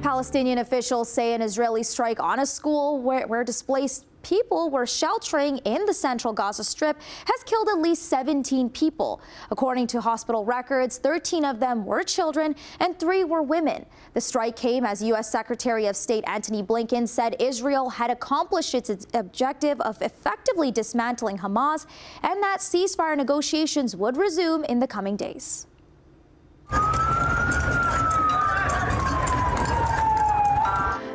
Palestinian officials say an Israeli strike on a school where displaced people were sheltering in the central Gaza Strip has killed at least 17 people. According to hospital records, 13 of them were children and 3 were women. The strike came as U.S. Secretary of State Antony Blinken said Israel had accomplished its objective of effectively dismantling Hamas and that ceasefire negotiations would resume in the coming days.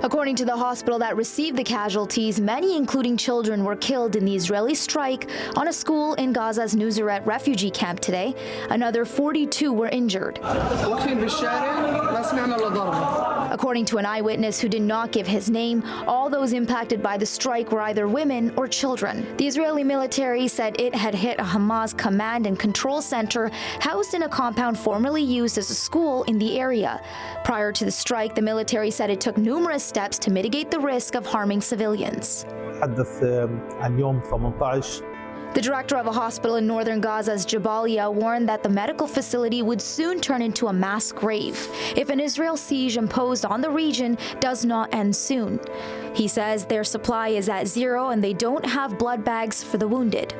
According to the hospital that received the casualties, many, including children, were killed in the Israeli strike on a school in Gaza's Nuseirat refugee camp today. Another 42 were injured. According to an eyewitness who did not give his name, all those impacted by the strike were either women or children. The Israeli military said it had hit a Hamas command and control center housed in a compound formerly used as a school in the area. Prior to the strike, the military said it took numerous steps to mitigate the risk of harming civilians. The director of a hospital in northern Gaza's Jabalia warned that the medical facility would soon turn into a mass grave if an Israel siege imposed on the region does not end soon. He says their supply is at zero and they don't have blood bags for the wounded.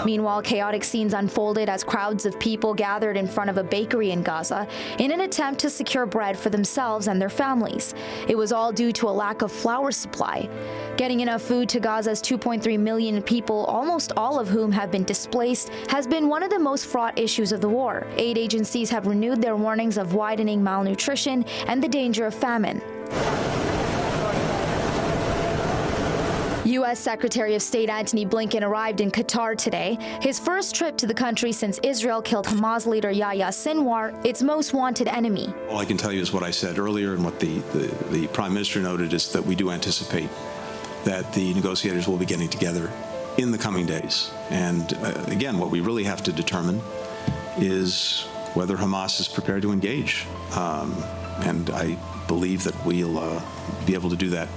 Meanwhile, chaotic scenes unfolded as crowds of people gathered in front of a bakery in Gaza in an attempt to secure bread for themselves and their families. It was all due to a lack of flour supply. Getting enough food to Gaza's 2.3 million people, almost all of whom have been displaced, has been one of the most fraught issues of the war. Aid agencies have renewed their warnings of widening malnutrition and the danger of famine. U.S. Secretary of State Antony Blinken arrived in Qatar today, his first trip to the country since Israel killed Hamas leader Yahya Sinwar, its most wanted enemy. All I can tell you is what I said earlier and what the Prime Minister noted is that we do anticipate that the negotiators will be getting together in the coming days. And again, what we really have to determine is whether Hamas is prepared to engage. And I believe that we'll be able to do that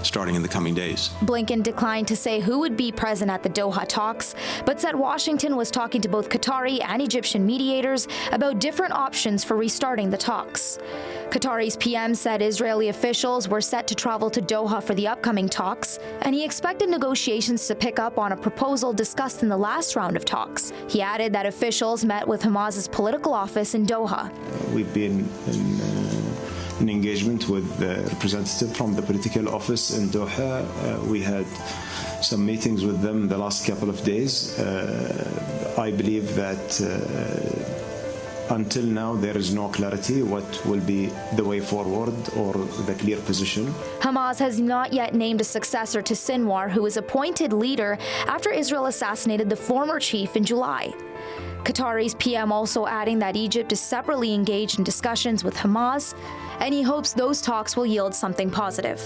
starting in the coming days. Blinken declined to say who would be present at the Doha talks, but said Washington was talking to both Qatari and Egyptian mediators about different options for restarting the talks. Qatari's PM said Israeli officials were set to travel to Doha for the upcoming talks, and he expected negotiations to pick up on a proposal discussed in the last round of talks. He added that officials met with Hamas's political office in Doha. We've been in engagement with the representative from the political office in Doha. We had some meetings with them the last couple of days. I believe that until now there is no clarity what will be the way forward or the clear position. Hamas has not yet named a successor to Sinwar, who was appointed leader after Israel assassinated the former chief in July. Qatari's PM also adding that Egypt is separately engaged in discussions with Hamas, and he hopes those talks will yield something positive.